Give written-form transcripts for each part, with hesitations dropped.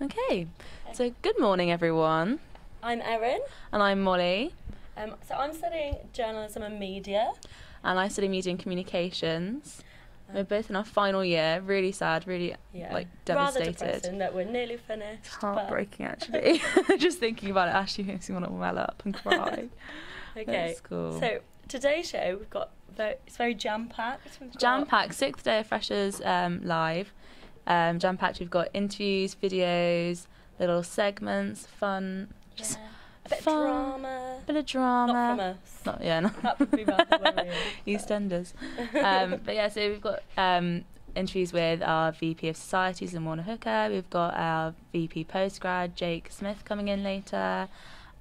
Okay, so good morning everyone. I'm Erin. And I'm Molly. So I'm studying journalism and media. And I study media and communications. We're both in our final year, really sad, really devastated. Rather depressing that we're nearly finished. Heartbreaking actually. Just thinking about it actually makes me want to well up and cry. Okay, that's cool. So today's show we've got it's very jam-packed. Jam-packed, 6th day of Freshers live. Jam-packed, we've got interviews, videos, little segments, fun, just a bit fun, of drama. Bit of drama. Not from us. Not. That would be rather worrying. EastEnders. But yeah, so we've got interviews with our VP of Societies, Lamorna Hooker. We've got our VP Postgrad, Jake Smith, coming in later.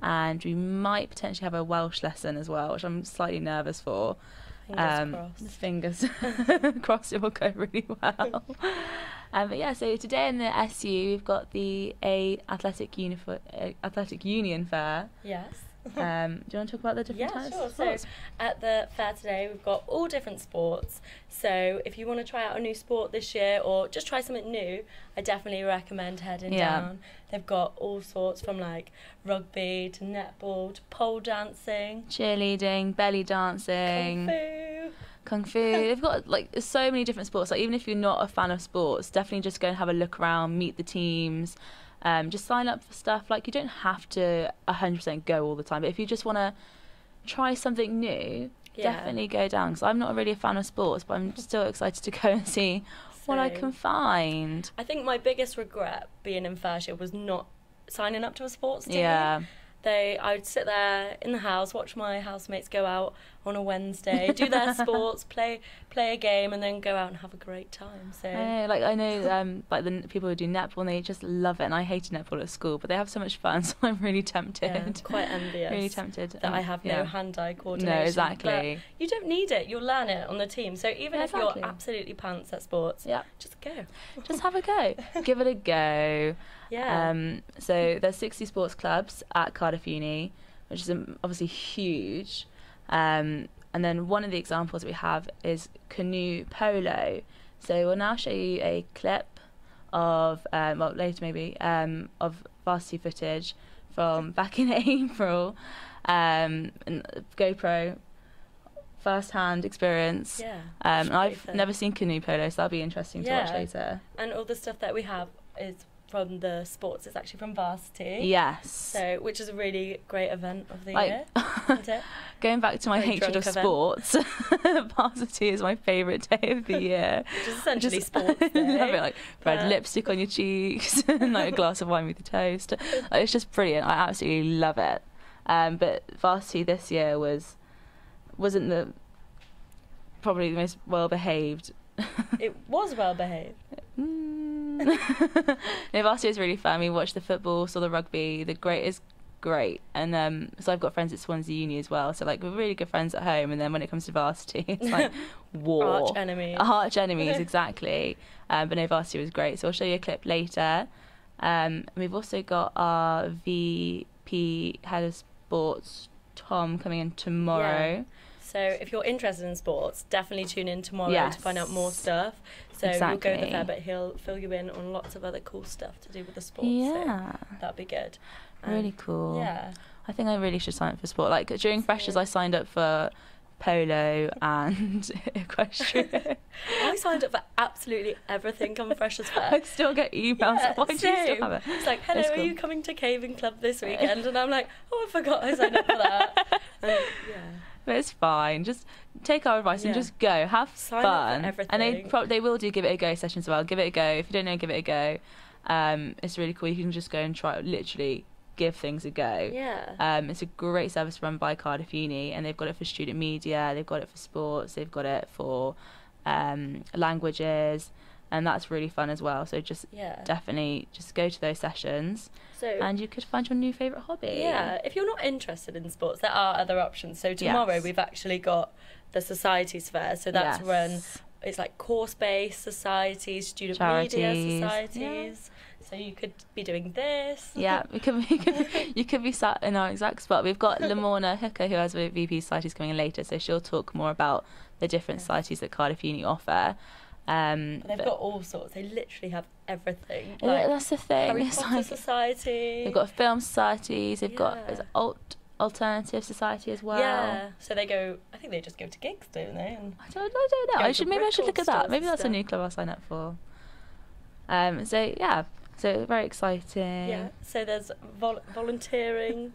And we might potentially have a Welsh lesson as well, which I'm slightly nervous for. Fingers crossed it will go really well. But yeah, so today in the SU we've got the Athletic Union Fair. Yes. Do you want to talk about the different types of sports? So at the fair today we've got all different sports. So if you want to try out a new sport this year or just try something new, I definitely recommend heading down. They've got all sorts from like rugby to netball to pole dancing, cheerleading, belly dancing, Kung Fu. They've got like so many different sports. Like even if you're not a fan of sports, definitely just go and have a look around, meet the teams. Just sign up for stuff. Like you don't have to 100% go all the time, but if you just want to try something new, definitely go down. Because I'm not really a fan of sports, but I'm still excited to go and see what I can find. I think my biggest regret being in first year was not signing up to a sports team. Yeah. I'd sit there in the house, watch my housemates go out on a Wednesday, do their sports, play a game, and then go out and have a great time. So I know the people who do netball, and they just love it. And I hated netball at school, but they have so much fun, so I'm really tempted. Yeah, quite envious. Really tempted that I have no hand-eye coordination. No, exactly. But you don't need it. You'll learn it on the team. So even if you're absolutely pants at sports, just go. Just have a go. Give it a go. Yeah. So there's 60 sports clubs at Cardiff Uni, which is obviously huge. And then one of the examples we have is canoe polo. So we'll now show you a clip of, later maybe, of Varsity footage from back in April. And GoPro, first-hand experience. Yeah. I've never seen canoe polo, so that'll be interesting to watch later. And all the stuff that we have is from the sports. It's actually from Varsity. Yes. So, which is a really great event of the year. Isn't it? Going back to my hatred of sports, Varsity is my favourite day of the year. Which is essentially sports day. Love it, like red lipstick on your cheeks and like a glass of wine with the toast. It's just brilliant. I absolutely love it. But Varsity this year wasn't probably the most well behaved. It was well behaved. No, Varsity is really fun. We watched the football, saw the rugby. The great is great, and so I've got friends at Swansea Uni as well. So like we're really good friends at home, and then when it comes to Varsity, it's like war. Arch enemies, exactly. But no, Varsity was great. So I'll show you a clip later. We've also got our VP head of sports, Tom, coming in tomorrow. Yeah. So if you're interested in sports, definitely tune in tomorrow to find out more stuff. So you'll go to the fair, but he'll fill you in on lots of other cool stuff to do with the sports. Yeah. So that'd be good. Really cool. Yeah. I think I really should sign up for sport. Like during Freshers, I signed up for polo and equestrian. I signed up for absolutely everything on Freshers Fair. I still get emails. Yeah, Why do you still have it? It's like, hello, are you coming to Caving Club this weekend? And I'm like, oh, I forgot I signed up for that. But it's fine. Just take our advice and just go. Have fun. And they will do give it a go sessions as well. Give it a go. If you don't know, give it a go. It's really cool. You can just go and try literally give things a go. Yeah. It's a great service run by Cardiff Uni, and they've got it for student media, they've got it for sports, they've got it for languages, and that's really fun as well. So just definitely just go to those sessions, and you could find your new favourite hobby. Yeah, if you're not interested in sports, there are other options. So tomorrow we've actually got the Societies Fair, so that's run, it's like course-based societies, student media societies. So you could be doing this. Yeah, you could be sat in our exact spot. We've got Lamorna Hooker, who has VP Societies, coming in later, so she'll talk more about the different societies that Cardiff Uni offer. But they've got all sorts. They literally have everything. That's the thing. Harry Potter Society. They've got film societies. They've got alternative society as well. Yeah. So they go. I think they just go to gigs, don't they? And I don't know. Maybe I should look at that. Maybe that's a new club I'll sign up for. So very exciting. Yeah. So there's volunteering.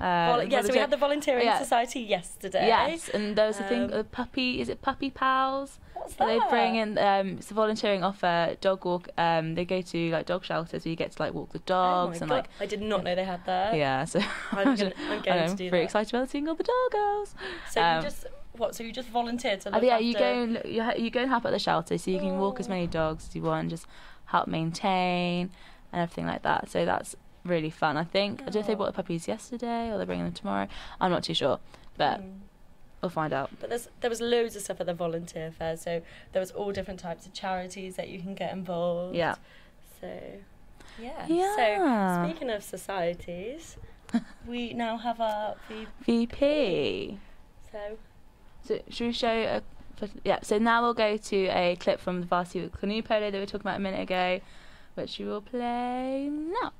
So we had the volunteering society yesterday. Yes, and there was a thing, is it Puppy Pals? What's that? They bring in, it's a volunteering offer, dog walk, they go to like dog shelters where you get to like walk the dogs. Oh my God. I did not know they had that. Yeah, so I'm going to do that. Very excited about seeing all the doggos. So you just volunteer to look after... you go and help at the shelter, so you can walk as many dogs as you want and just help maintain and everything like that. So that's really fun, I think. I don't know if they bought the puppies yesterday or they're bringing them tomorrow. I'm not too sure, but we'll find out. But there was loads of stuff at the volunteer fair, so there was all different types of charities that you can get involved. Yeah. So, So, speaking of societies, we now have our VP. So should we show so now we'll go to a clip from the Varsity canoe polo that we were talking about a minute ago, which we will play now.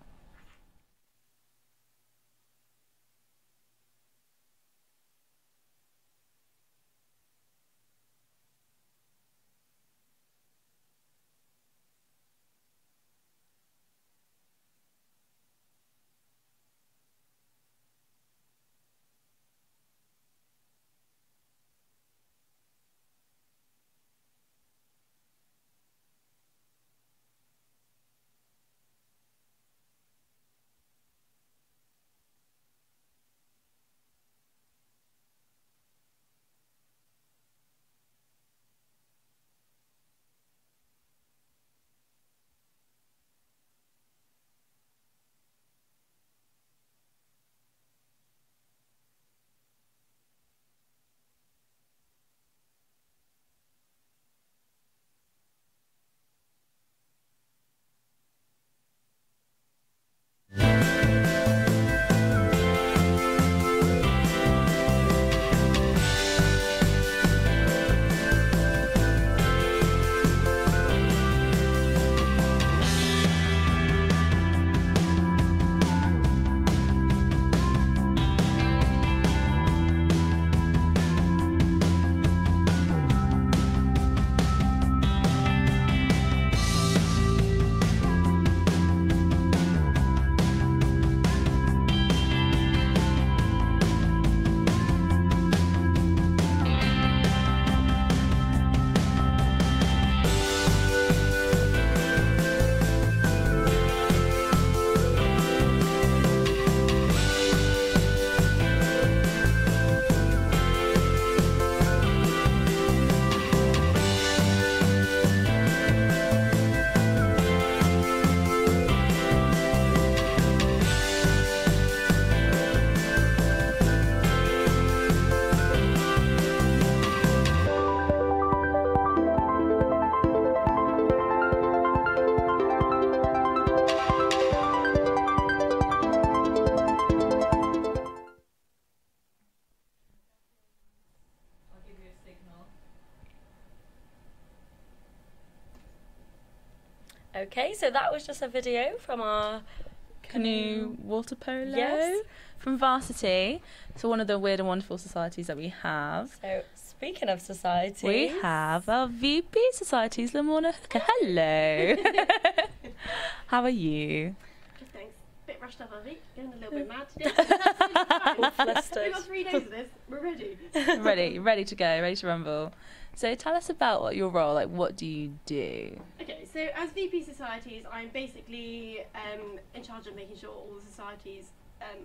Okay, so that was just a video from our canoe water polo from Varsity. So one of the weird and wonderful societies that we have. So speaking of societies, we have our VP societies, Lamorna Hooker. Hello. How are you? Good, thanks. Bit rushed up, I think. Getting a little bit mad today. All flustered. We've got 3 days of this. We're ready. ready to go, ready to rumble. So tell us about your role. Like, what do you do? Okay, so as VP Societies, I'm basically in charge of making sure all the societies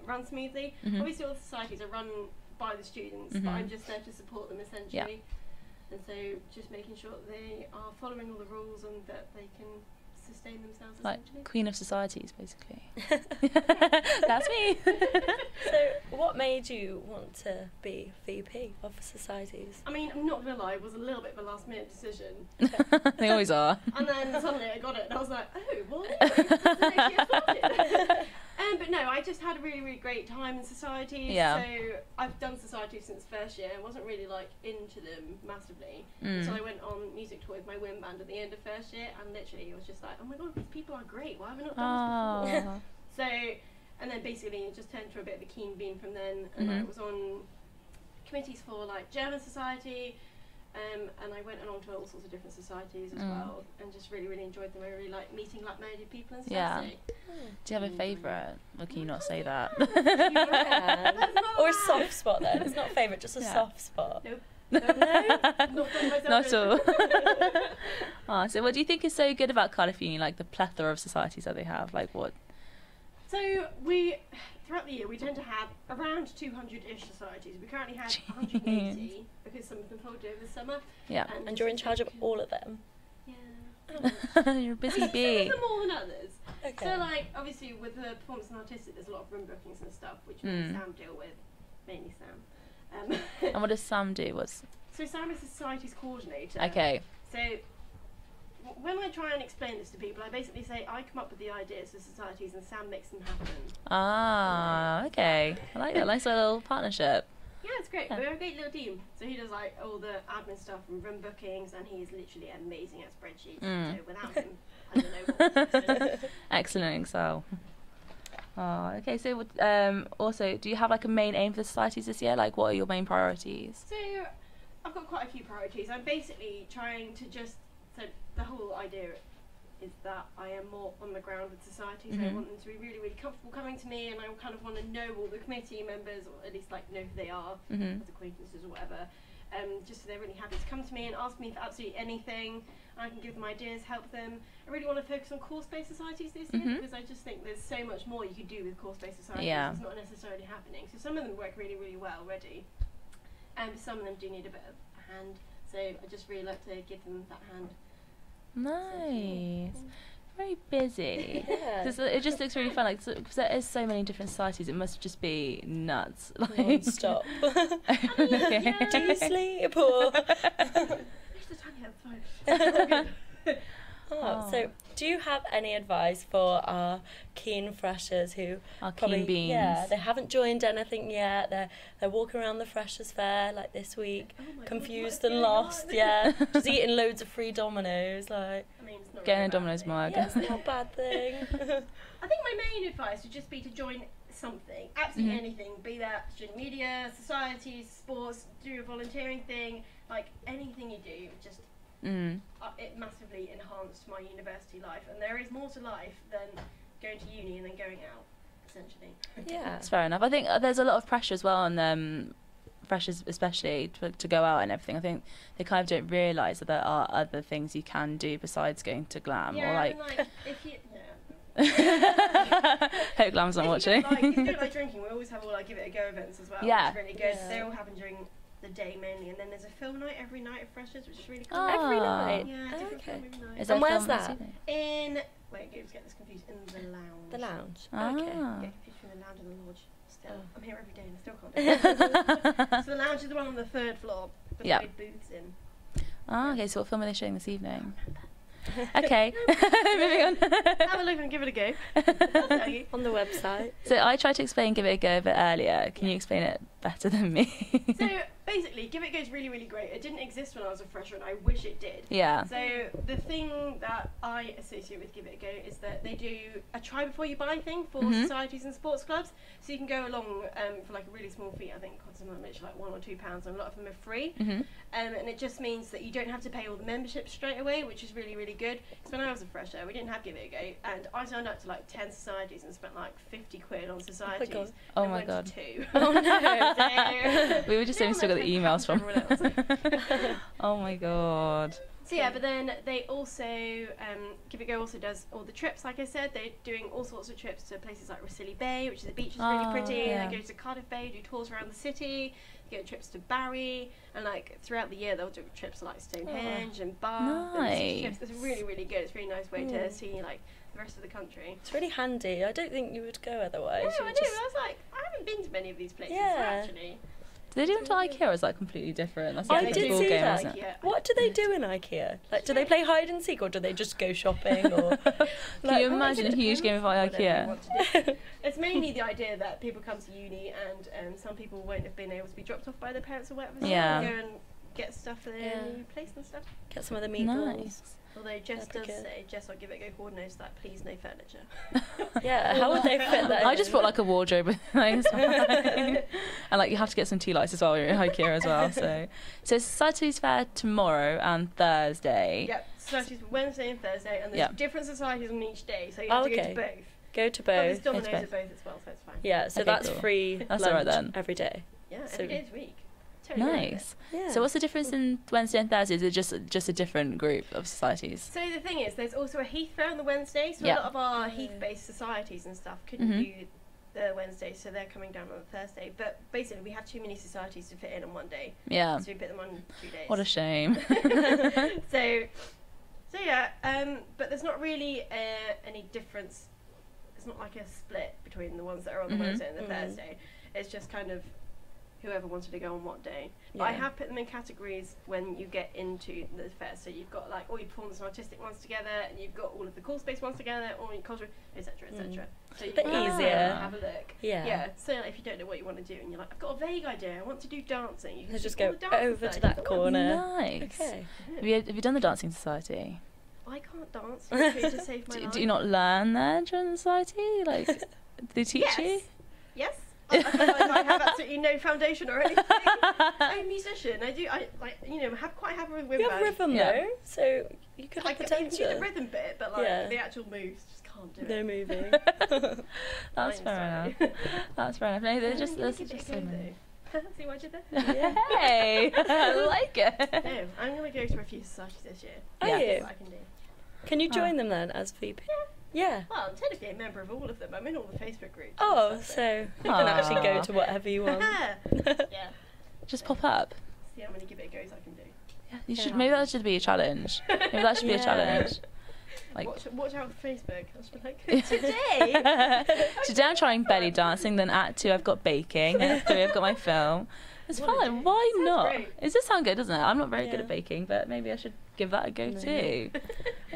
run smoothly. Mm-hmm. Obviously, all the societies are run by the students, but I'm just there to support them essentially. Yeah. And so just making sure that they are following all the rules and that they can sustain themselves essentially. Like Queen of Societies, basically. That's me. So what made you want to be VP of societies? I mean, I'm not going to lie, it was a little bit of a last minute decision. They always are. And then suddenly I got it and I was like, oh, well, anyway, that's the next year started. But no, I just had a really, really great time in societies. Yeah. So I've done societies since first year. I wasn't really like into them massively. So I went on music tour with my wind band at the end of first year, and literally it was just like, oh my god, these people are great. Why have I not done this before? So, and then basically it just turned to a bit of a keen bean from then, and I was on committees for like German society. And I went along to all sorts of different societies as well, and just really, really enjoyed them. I really like meeting like-minded people and stuff. Yeah. So. Do you have a favourite? Or can you not say that? Or a soft spot then? It's not a favourite, just a soft spot. Nope. No, not at all. So what do you think is so good about Cardiff Uni, like the plethora of societies that they have? Like what? So throughout the year, we tend to have around 200-ish societies. We currently have 180 because some of them folded over the summer. Yeah. And you're in charge of all of them? Yeah. You're a busy bee. Some more than others. Okay. So, like, obviously, with the performance and artistic, there's a lot of room bookings and stuff, which me and Sam deal with. Mainly Sam. And what does Sam do? So Sam is the society's coordinator. Okay. So when I try and explain this to people, I basically say I come up with the ideas for societies and Sam makes them happen. Ah, okay. I like that. Nice little partnership. Yeah, it's great. Yeah. We're a great little team. So he does like all the admin stuff and room bookings, and he's literally amazing at spreadsheets. So without him, I don't know what. Excellent Excel. Oh, okay. So also, do you have like a main aim for the societies this year? Like, what are your main priorities? So I've got quite a few priorities. I'm basically trying to just, so the whole idea is that I am more on the ground with societies. I want them to be really, really comfortable coming to me, and I kind of want to know all the committee members, or at least like know who they are as acquaintances or whatever. Just so they're really happy to come to me and ask me for absolutely anything. I can give them ideas, help them. I really want to focus on course-based societies this year because I just think there's so much more you could do with course-based societies. Yeah. It's not necessarily happening. So some of them work really, really well already, and some of them do need a bit of a hand. So I just really like to give them that hand. Nice. Very busy. Yeah. It just looks really fun. Like, because there is so many different societies, it must just be nuts. Like, non-stop. Okay. Do you sleep or? So do you have any advice for our keen freshers who keen beans? They haven't joined anything yet, they're walking around the freshers fair like this week, confused and lost, just eating loads of free Dominoes, like I mean, it's not getting really a Domino's mug. it's not a bad thing. I think my main advice would just be to join something, absolutely anything, be that student media, societies, sports, do a volunteering thing, like anything you do, just it massively enhanced my university life, and there is more to life than going to uni and then going out, essentially. Yeah, that's fair enough. I think there's a lot of pressure as well on freshers, especially to go out and everything. I think they kind of don't realise that there are other things you can do besides going to glam. Yeah, or like, and like if you hope Glam's not watching. If you don't like drinking, we always have all like Give It a Go events as well, which is really good. They all happen during the day mainly, and then there's a film night every night of freshers, which is really cool. Every night? Yeah, different film every night. And where's that? In, wait, get this confused, in the lounge. The lounge? Okay. Get confused between the lounge and the lodge. Still, I'm here every day and I still can't do it. So the lounge is the one on the 3rd floor, with the big booths in. Okay, so what film are they showing this evening? Okay, moving on. Have a look and give it a go. On the website. So I tried to explain Give It a Go a bit earlier. Can you explain it better than me? So basically, Give It a Go is really, really great. It didn't exist when I was a fresher, and I wish it did. Yeah. So the thing that I associate with Give It a Go is that they do a try before you buy thing for societies and sports clubs. So you can go along for like a really small fee. I think some of them are like £1 or £2, and a lot of them are free. And it just means that you don't have to pay all the membership straight away, which is really, really good. Because when I was a fresher, we didn't have Give It a Go, and I signed up to like 10 societies and spent like 50 quid on societies. Oh my god. To 2. Oh no. We were just saying we still got the emails from. Oh my god. So yeah, but then they also, Give It a Go also does all the trips, like I said. They're doing all sorts of trips to places like Rosilly Bay, which is the beach is really pretty. Yeah. They go to Cardiff Bay, do tours around the city, they go trips to Barry, and like throughout the year they'll do trips to like Stonehenge and Bath. Nice. It's really, really good. It's a really nice way to see like the rest of the country. It's really handy. I don't think you would go otherwise. No, I know. I was like, I haven't been to many of these places, actually. Do they do them to IKEA, or is that completely different? That's I like did a see game, that. isn't it? What do they do in IKEA? Like, do they play hide and seek, or do they just go shopping? Or Can you imagine a huge game of IKEA? It's mainly the idea that people come to uni and some people won't have been able to be dropped off by their parents or whatever. So go and get stuff in their new place and stuff. Get some of the meatballs. Nice. Although Jess does say, Jess, I'll give it a go, coordinates that, please no furniture. How would they fit that I just brought like a wardrobe with things. And like you have to get some tea lights as well when you're in IKEA as well. So Societies Fair tomorrow and Thursday. Yep, Societies Wednesday and Thursday, and there's different societies on each day, so you have to go to both. Go to both. But there's Dominoes at both as well, so it's fine. Yeah, so that's cool. Free that's lunch all right then. every day. Yeah, so every day this week. Totally nice. Yeah. So what's the difference in Wednesday and Thursday? Is it just a different group of societies? So the thing is, there's also a Heath Fair on the Wednesday, so a lot of our Heath-based societies and stuff couldn't do the Wednesday, so they're coming down on the Thursday. But basically, we have too many societies to fit in on one day. Yeah. So we put them on 2 days. What a shame. So yeah, but there's not really any difference. It's not like a split between the ones that are on the Wednesday and the Thursday. It's just kind of whoever wanted to go on what day. But I have put them in categories when you get into the fair. So you've got like all your performance and artistic ones together, and you've got all of the course-based ones together, all your cultural, etc., etc. So you can easier. Have a look. Yeah. So like, if you don't know what you want to do, and you're like, I've got a vague idea, I want to do dancing. You can just go over to that corner. Nice. Okay. Have you done the dancing society? I can't dance. You're free to save my life. Do you not learn there during the society? Like, do they teach you? Yes. I feel like I have absolutely no foundation or anything. I'm a musician. I have quite happy with rhythm. You have rhythm though, so you could have potential. I can do the rhythm bit, but like the actual moves, just can't do it. No moving. That's fair enough. That's fair enough. No, they're just so many. See what I did there? Hey, I like it. No, I'm going to go to a few societies this year. Are you? What I can do. Can you join them then as VP? Yeah. Well, I'm technically a member of all of them. I'm in all the Facebook groups. Oh, so you can actually go to whatever you want. Yeah. Just pop up. See how many give it goes I can do. Yeah, you should. Maybe that should be a challenge. Maybe that should be a challenge. Like, watch out for Facebook. I should be like, today I'm trying belly dancing. Then at 2 I've got baking. And at 3 I've got my film. It's fun. Why not? Great. It does sound good, doesn't it? I'm not very good at baking, but maybe I should give that a go too.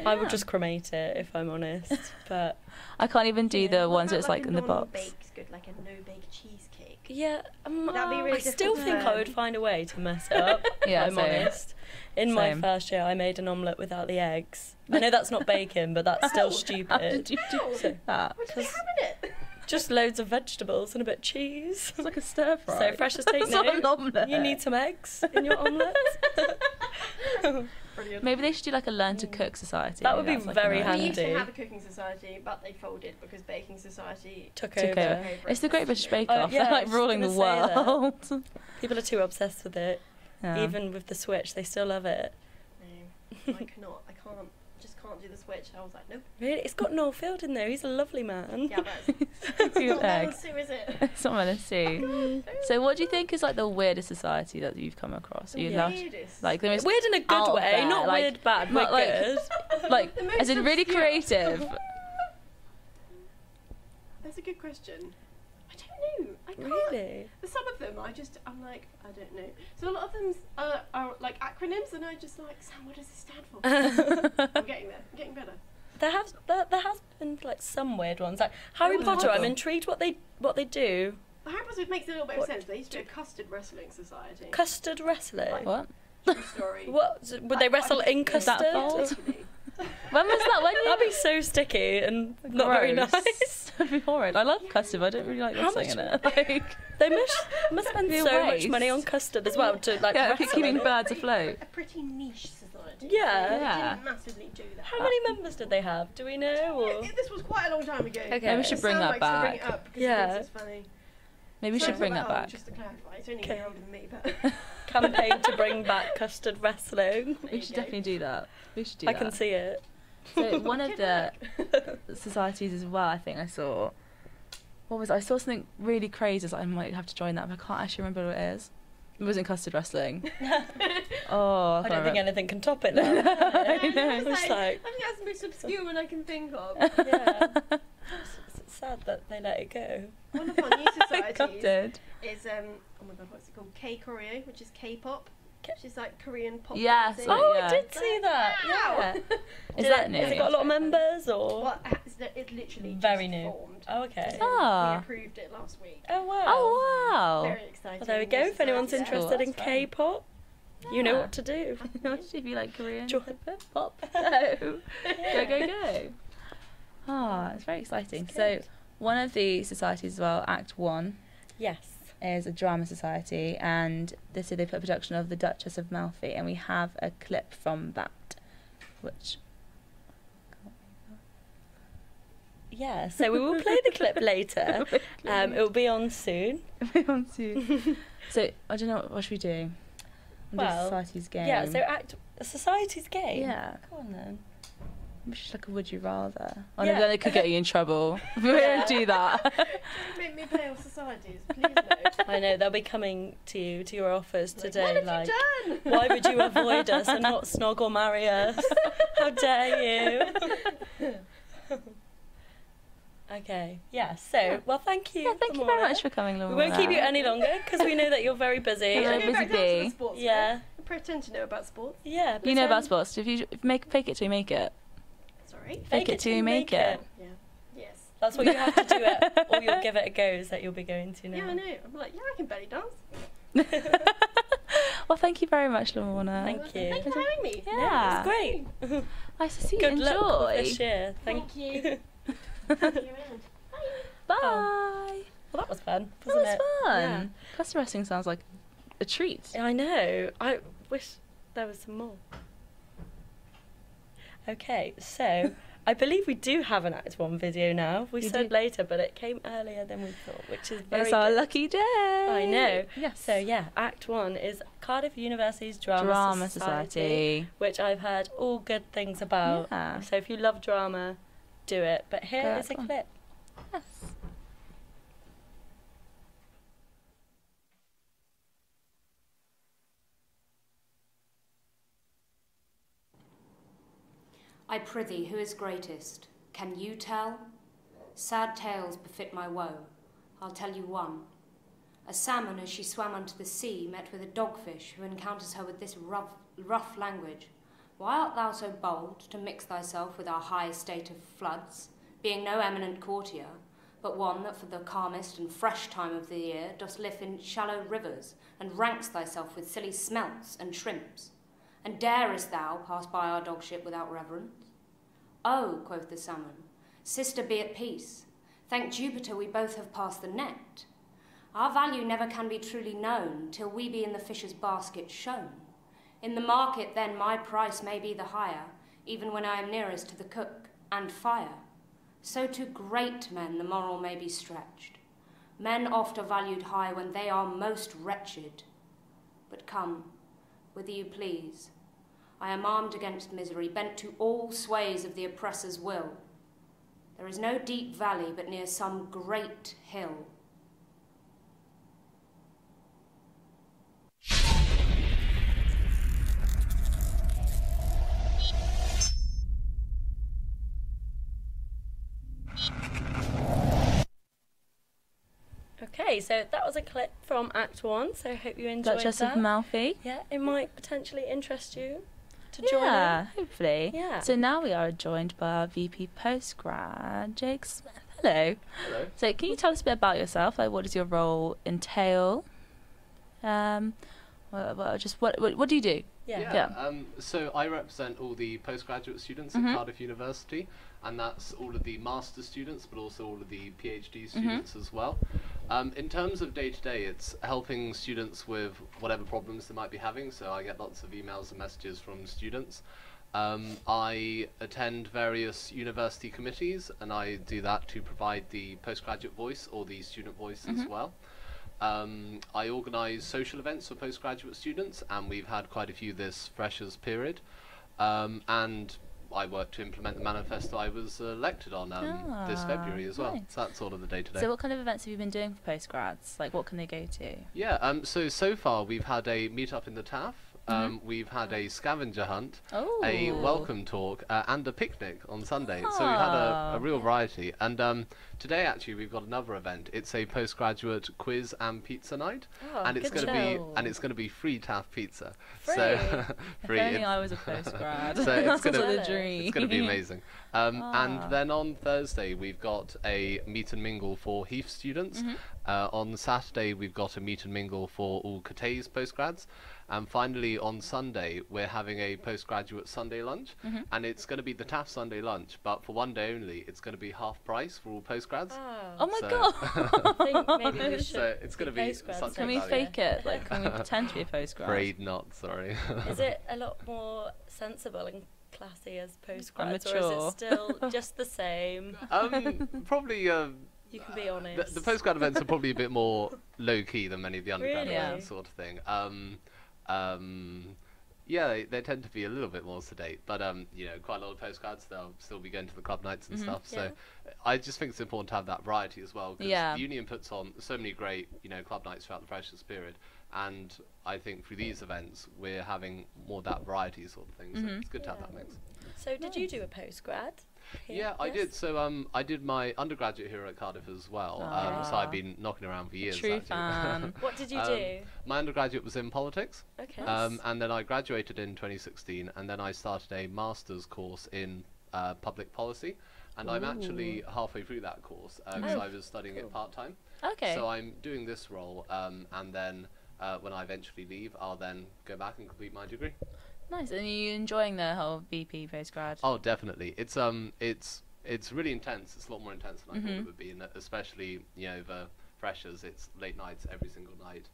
I would just cremate it if I'm honest, but I can't even do the ones that's like in the box. Bake's good, like a no-bake cheesecake. Yeah, that'd be really I still think I would find a way to mess it up. Yeah, if I'm honest. In my first year, I made an omelette without the eggs. I know that's not bacon, but that's still stupid. How did you do that? What did you have in it? Just loads of vegetables and a bit of cheese. It's like a stir fry. So fresh as take note. You need some eggs in your omelette. Brilliant. Maybe they should do like a learn to cook society. That would be very handy. We used to have a cooking society, but they folded because baking society took over. It's the Great British Bake Off. They're like ruling the world. People are too obsessed with it. Yeah. Even with the Switch, they still love it. No, I cannot. I can't. Just can't do the Switch. I was like, nope. Really? It's got Noel Field in there. He's a lovely man. Yeah, but it's not Melon Sue, is it? It's not Melon Sue. So what do you think is like the weirdest society that you've come across? The weirdest? Like the most weird in a good way, there, not like, weird bad, not weird like, good. Like as in really creative. That's a good question. I don't know. I can't. Really? For some of them, I'm like, I don't know. So a lot of them are like acronyms, and I just like, Sam, what does this stand for? I'm getting there. I'm getting better. There has been like some weird ones. Like Harry Potter, I'm intrigued what they do. Harry Potter makes a little bit of sense. They used to be a custard wrestling society. Custard wrestling? Like, what? True story. What? Would they wrestle in custard? When was that? That'd be so sticky and not very nice. That'd be horrid. I love custard, but I don't really like wrestling in it. Like, they must spend so much money on custard as well to like keeping birds afloat. A pretty niche society. Yeah. They didn't massively do that. How many members did they have? Do we know? Or? This was quite a long time ago. Okay, maybe we should bring that back. Bring it up it's funny. Maybe we should bring that back. Just to clarify, it's only a year older than me, but campaign to bring back custard wrestling. We should definitely do that. We should do that. I can see it. So one of the societies as well, I think I saw. What was it? I saw something really crazy. So I might have to join that, but I can't actually remember what it is. It wasn't custard wrestling. Oh, I don't think anything can top it now. I know. I think that's the most obscure one I can think of. Yeah. It's sad that they let it go. One of our new societies is oh my god, what's it called? K-Koreo, which is K-pop. Which is like Korean pop. Yes. dancing. I did see that. Yeah. Is that new? Has it got a lot of members or? Well, it literally Very just new. formed. Oh, okay. We approved it last week. Oh wow. Oh wow. Very exciting. Well, there we go. If anyone's interested in That's fun. K-pop, you know what to do. If you like Korean Join. pop, go. Ah, it's very exciting. It's So, good. one of the societies as well, Act 1, Yes. is a drama society, and this year they put a production of The Duchess of Malfi, and we have a clip from that, which... Yeah, so we will play the clip later. It will be on soon. So, I don't know, what should we do? Well, Society's game. Yeah, so a society's game. Yeah. Come on then. Maybe just like a would you rather. Oh Yeah. no, then it could get you in trouble. We don't do that. Don't make me play off societies, please no. I know, they'll be coming to you, to your offers today. What have you done? Why would you avoid us and not snog or marry us? How dare you? Okay, yeah, so, well, thank you. Yeah, thank you very much for coming, Laura. We won't keep you any longer because we know that you're very busy. Hello. and- busy Back down to the bee. sports Yeah. bit. I pretend to know about sports. Yeah. You know about pretend- sports. If you fake it till you make it. Sorry. Fake it till you make it. Yeah. Yes. That's what you have to do it, or you'll give it a go, is that you'll be going to now. Yeah, I know. I'm like, yeah, I can belly dance. Well, thank you very much, Lorna. Thank you. Thank you for having me. Yeah. It's great. Nice to see you. Good luck with Enjoy. this year. Thank you. See you around. Bye. Well, that was fun, That wasn't was it? fun. Custard wrestling sounds like a treat. Yeah, I know. I wish there was some more. Okay, so I believe we do have an Act 1 video now. We said do. later, but it came earlier than we thought, which is very It's our good. lucky day. I know. Yes. So yeah, Act 1 is Cardiff University's Drama Society. which I've heard all good things about. Yeah. So if you love drama, do it. But here Go is a on. clip. Yes. I prithee, who is greatest? Can you tell? Sad tales befit my woe. I'll tell you one. A salmon, as she swam unto the sea, met with a dogfish, who encounters her with this rough language. Why art thou so bold to mix thyself with our high estate of floods, being no eminent courtier, but one that for the calmest and fresh time of the year dost live in shallow rivers, and rankst thyself with silly smelts and shrimps? And darest thou pass by our dogship without reverence? Oh, quoth the salmon, sister, be at peace. Thank Jupiter we both have passed the net. Our value never can be truly known, till we be in the fisher's basket shown. In the market then my price may be the higher, even when I am nearest to the cook and fire. So to great men the moral may be stretched. Men oft are valued high when they are most wretched. But come, whither you please. I am armed against misery, bent to all sways of the oppressor's will. There is no deep valley, but near some great hill. Okay, so that was a clip from Act 1, so I hope you enjoyed Duchess that. of Malfi. Yeah, it might potentially interest you to join Yeah, in. hopefully. Yeah. So now we are joined by our VP Postgrad, Jake Smith. Hello. Hello. So can you tell us a bit about yourself? Like, what does your role entail? What do you do? Yeah. So I represent all the postgraduate students Mhm. at Cardiff University, and that's all of the master's students, but also all of the PhD students as well. In terms of day-to-day, it's helping students with whatever problems they might be having, so I get lots of emails and messages from students. I attend various university committees, and I do that to provide the postgraduate voice or the student voice as well. I organise social events for postgraduate students, and we've had quite a few this freshers period. And I work to implement the manifesto I was elected on this February as well. Nice. So that's sort of the day-to-day. So what kind of events have you been doing for postgrads? Like, what can they go to? Yeah, so far we've had a meet-up in the TAF. We've had a scavenger hunt, a welcome talk, and a picnic on Sunday. So we've had a real variety. And today, actually, we've got another event. It's a postgraduate quiz and pizza night, and it's going to be free TAF pizza. Free. So free. If only I was a postgrad. So it's That's the dream. It's going to be amazing. And then on Thursday, we've got a meet and mingle for Heath students. On Saturday, we've got a meet and mingle for all CUTV's postgrads. And finally, on Sunday, we're having a postgraduate Sunday lunch, and it's going to be the TAF Sunday lunch, but for one day only, it's going to be half price for all postgrads. Oh my god! I think maybe we should. So it's going to be such Can a we value. fake it? Like, can we pretend to be a postgrad? Afraid not. Sorry. Is it a lot more sensible and classy as postgrads, or mature. is it still just the same? Probably. You can be honest. The postgrad events are probably a bit more low key than many of the undergrad Really? events, sort of thing. Yeah, they tend to be a little bit more sedate, but you know, quite a lot of postgrads, they'll still be going to the club nights and stuff. So I just think it's important to have that variety as well, because the union puts on so many great, you know, club nights throughout the freshers period, and I think through these events we're having more of that variety sort of thing. So it's good to have that mix. So did you do a postgrad? Yeah, I did. So I did my undergraduate here at Cardiff as well. So I've been knocking around for years. True actually. Fan. What did you do? My undergraduate was in politics. Okay. And then I graduated in 2016, and then I started a master's course in public policy. And I'm actually halfway through that course because I was studying it part-time. Okay. So I'm doing this role, and then when I eventually leave, I'll then go back and complete my degree. Nice. And are you enjoying the whole VP postgrad? Oh, definitely. It's really intense. It's a lot more intense than I thought it would be, and especially, you know, the freshers. It's late nights every single night.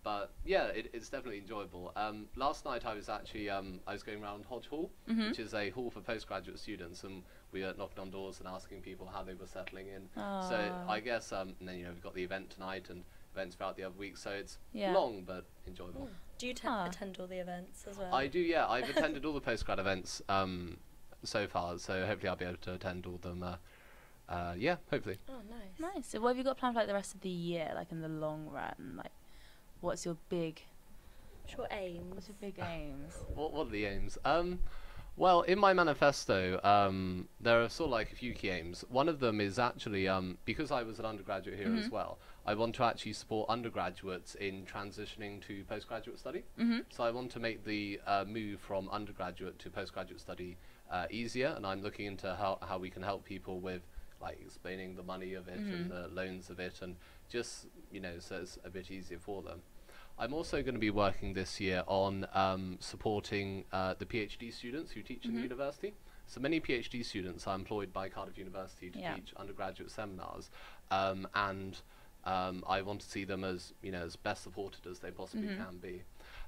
But yeah, it's definitely enjoyable. Last night I was actually I was going around Hodge Hall, which is a hall for postgraduate students, and we were knocking on doors and asking people how they were settling in. So I guess and then, you know, we've got the event tonight and events throughout the other week, so it's long but enjoyable. Do you attend all the events as well? I do, yeah. I've attended all the postgrad events so far, so hopefully I'll be able to attend all of them. Yeah, hopefully. Oh, nice. Nice. So what have you got planned for like the rest of the year, like in the long run? Like, what's your big... What's your aims? What's your big aims? What are the aims? Well, in my manifesto, there are sort of like a few key aims. One of them is actually, because I was an undergraduate here as well, I want to actually support undergraduates in transitioning to postgraduate study. So I want to make the move from undergraduate to postgraduate study easier, and I'm looking into how we can help people with like explaining the money of it and the loans of it, and just, you know, so it's a bit easier for them. I'm also going to be working this year on supporting the PhD students who teach in the university. So many PhD students are employed by Cardiff University to teach undergraduate seminars, and I want to see them as, you know, as best supported as they possibly can be.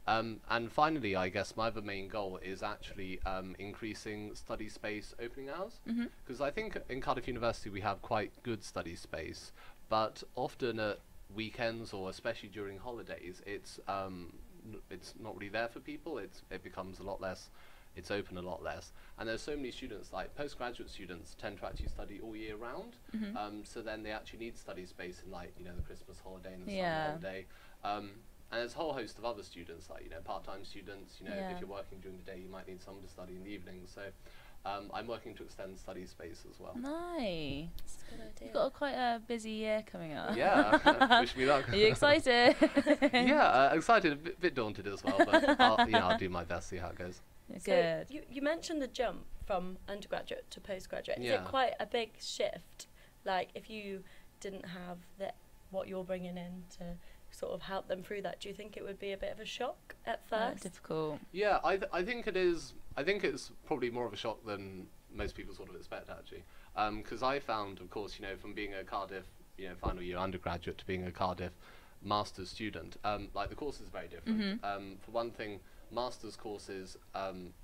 And finally, I guess my other main goal is actually increasing study space opening hours, because I think in Cardiff University we have quite good study space, but often at weekends or especially during holidays, it's not really there for people. It becomes a lot less. It's open a lot less, and there's so many students, like postgraduate students tend to actually study all year round. So then they actually need study space in, like, you know, the Christmas holiday and the summer holiday. And there's a whole host of other students, like, you know, part-time students. You know, if you're working during the day, you might need someone to study in the evening. So I'm working to extend study space as well. Nice. That's a good idea. You've got quite a busy year coming up. Yeah, wish me luck. Are you excited? Yeah, excited, a bit daunted as well, but I'll do my best, see how it goes. Good. So you mentioned the jump from undergraduate to postgraduate. Is Yeah. it quite a big shift? Like, if you didn't have what you're bringing in to sort of help them through that, do you think it would be a bit of a shock at first? Difficult. Yeah, I think it is. I think it's probably more of a shock than most people sort of expect, actually. Because I found, of course, you know, from being a Cardiff, you know, final year undergraduate to being a Cardiff master's student, like, the course is very different. For one thing, master's courses,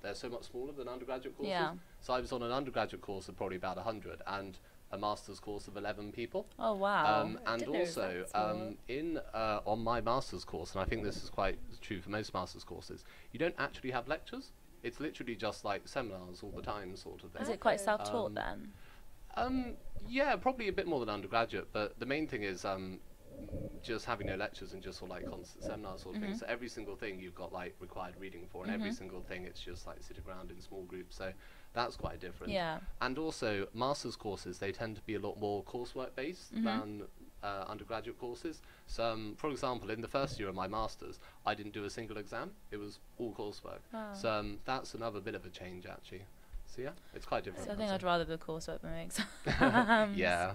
they're so much smaller than undergraduate courses. Yeah. So I was on an undergraduate course of probably about 100 and a master's course of 11 people. Oh, wow. And didn't know it was also, that small. on my master's course, and I think this is quite true for most master's courses, you don't actually have lectures. it's literally just like seminars all the time sort of thing. Is it quite self-taught then? Yeah, probably a bit more than undergraduate, but the main thing is just having no lectures and just sort of like constant seminars sort of thing. So every single thing you've got like required reading for, and every single thing it's just like sitting around in small groups. So that's quite different. Yeah. And also master's courses, they tend to be a lot more coursework based than undergraduate courses. So for example, in the first year of my master's, I didn't do a single exam. It was all coursework. So that's another bit of a change actually. So yeah, it's quite different. So I think I'd rather the coursework than the exams. Yeah.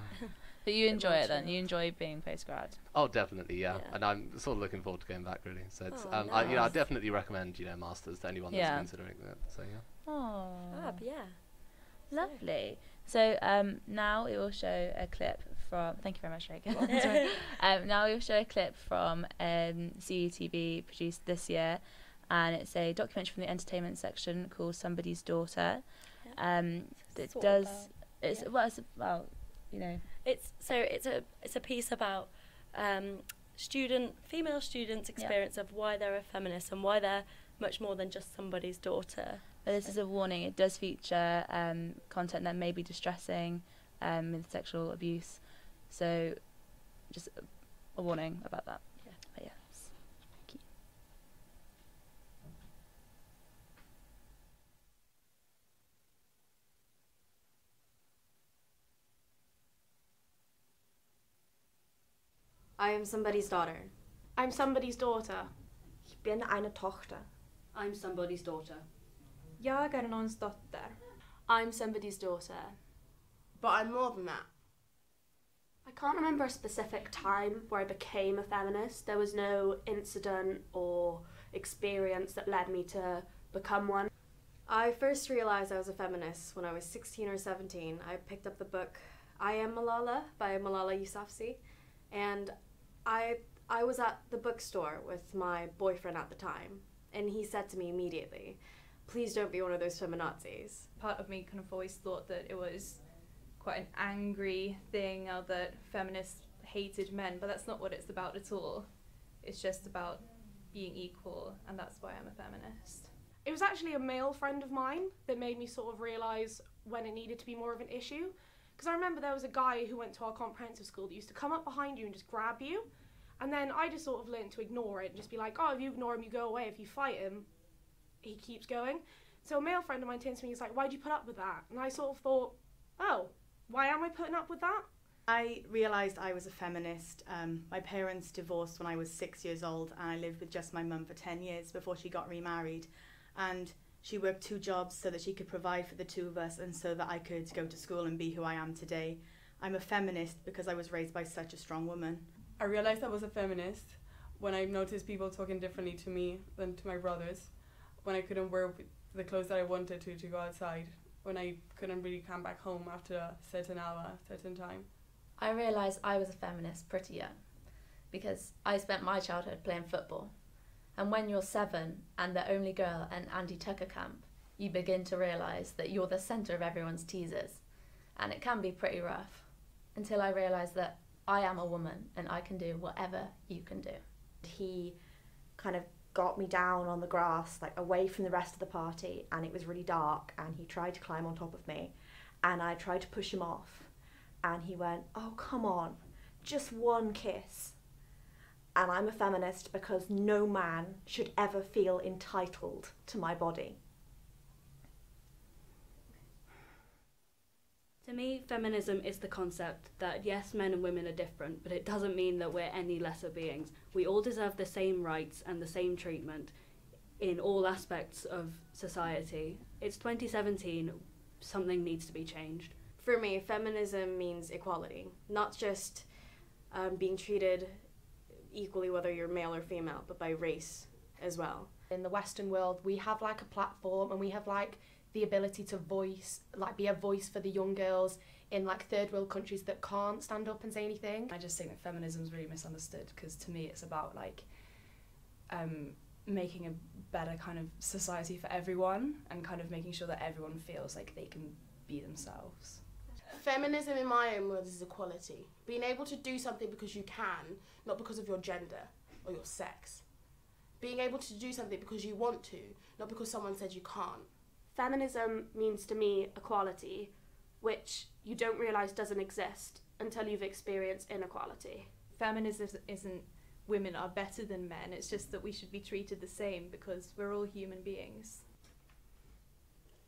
But you enjoy it then? You enjoy being postgrad? Oh, definitely, yeah. And I'm sort of looking forward to going back, really. So it's, nice. I definitely recommend, masters to anyone that's considering that. So yeah. Oh, yeah. Lovely. So now we will show a clip from. Thank you very much, Reagan. Now we will show a clip from CUTV produced this year, and it's a documentary from the entertainment section called "Somebody's Daughter." It does. It's about. It's a piece about female students' experience of why they're a feminist and why they're much more than just somebody's daughter. But this is a warning. It does feature content that may be distressing, with sexual abuse. So, just a warning about that. Yeah. But yes. Thank you. I am somebody's daughter. I'm somebody's daughter. Ich bin eine Tochter. I'm somebody's daughter. Jag är någons dotter. I'm somebody's daughter. But I'm more than that. I can't remember a specific time where I became a feminist. There was no incident or experience that led me to become one. I first realised I was a feminist when I was 16 or 17. I picked up the book I Am Malala by Malala Yousafzai, and I was at the bookstore with my boyfriend at the time, and he said to me immediately, "Please don't be one of those feminazis." Part of me kind of always thought that it was quite an angry thing, or that feminists hated men, but that's not what it's about at all. It's just about being equal, and that's why I'm a feminist. It was actually a male friend of mine that made me sort of realise when it needed to be more of an issue. Because I remember there was a guy who went to our comprehensive school that used to come up behind you and just grab you. And then I just sort of learned to ignore it and just be like, oh, if you ignore him, you go away. If you fight him, he keeps going. So a male friend of mine turns to me and he's like, why'd you put up with that? And I sort of thought, oh, why am I putting up with that? I realised I was a feminist. My parents divorced when I was 6 years old, and I lived with just my mum for 10 years before she got remarried. And she worked 2 jobs so that she could provide for the 2 of us and so that I could go to school and be who I am today. I'm a feminist because I was raised by such a strong woman. I realised I was a feminist when I noticed people talking differently to me than to my brothers, when I couldn't wear the clothes that I wanted to go outside, when I couldn't really come back home after a certain hour, certain time. I realised I was a feminist pretty young because I spent my childhood playing football. And when you're 7 and the only girl at Andy Tucker camp, you begin to realise that you're the centre of everyone's teasers. And it can be pretty rough, until I realised that I am a woman and I can do whatever you can do. He kind of got me down on the grass, like away from the rest of the party, and it was really dark, and he tried to climb on top of me, and I tried to push him off, and he went, oh, come on, just one kiss. And I'm a feminist because no man should ever feel entitled to my body. To me, feminism is the concept that yes, men and women are different, but it doesn't mean that we're any lesser beings. We all deserve the same rights and the same treatment in all aspects of society. It's 2017, something needs to be changed. For me, feminism means equality, not just being treated equally whether you're male or female, but by race as well. In the Western world, we have like a platform and we have like the ability to voice, like be a voice for the young girls in like third world countries that can't stand up and say anything. I just think that feminism is really misunderstood because to me it's about like making a better kind of society for everyone and kind of making sure that everyone feels like they can be themselves. Feminism in my own words is equality. Being able to do something because you can, not because of your gender or your sex. being able to do something because you want to, not because someone said you can't. Feminism means to me equality, which you don't realise doesn't exist until you've experienced inequality. Feminism isn't women are better than men, it's just that we should be treated the same because we're all human beings.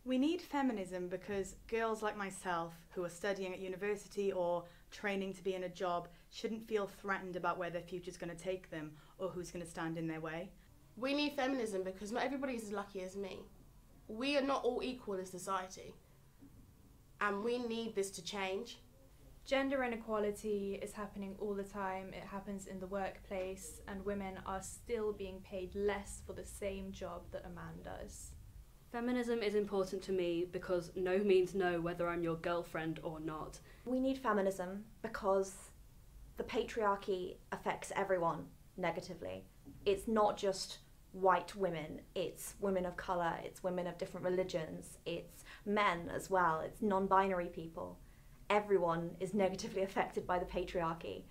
We need feminism because girls like myself who are studying at university or training to be in a job shouldn't feel threatened about where their future's going to take them or who's going to stand in their way. We need feminism because not everybody is as lucky as me. We are not all equal in society, and we need this to change. Gender inequality is happening all the time. It happens in the workplace, and women are still being paid less for the same job that a man does. Feminism is important to me because no means no whether I'm your girlfriend or not. We need feminism because the patriarchy affects everyone negatively. It's not just white women, it's women of colour, it's women of different religions, it's men as well, it's non-binary people. Everyone is negatively affected by the patriarchy.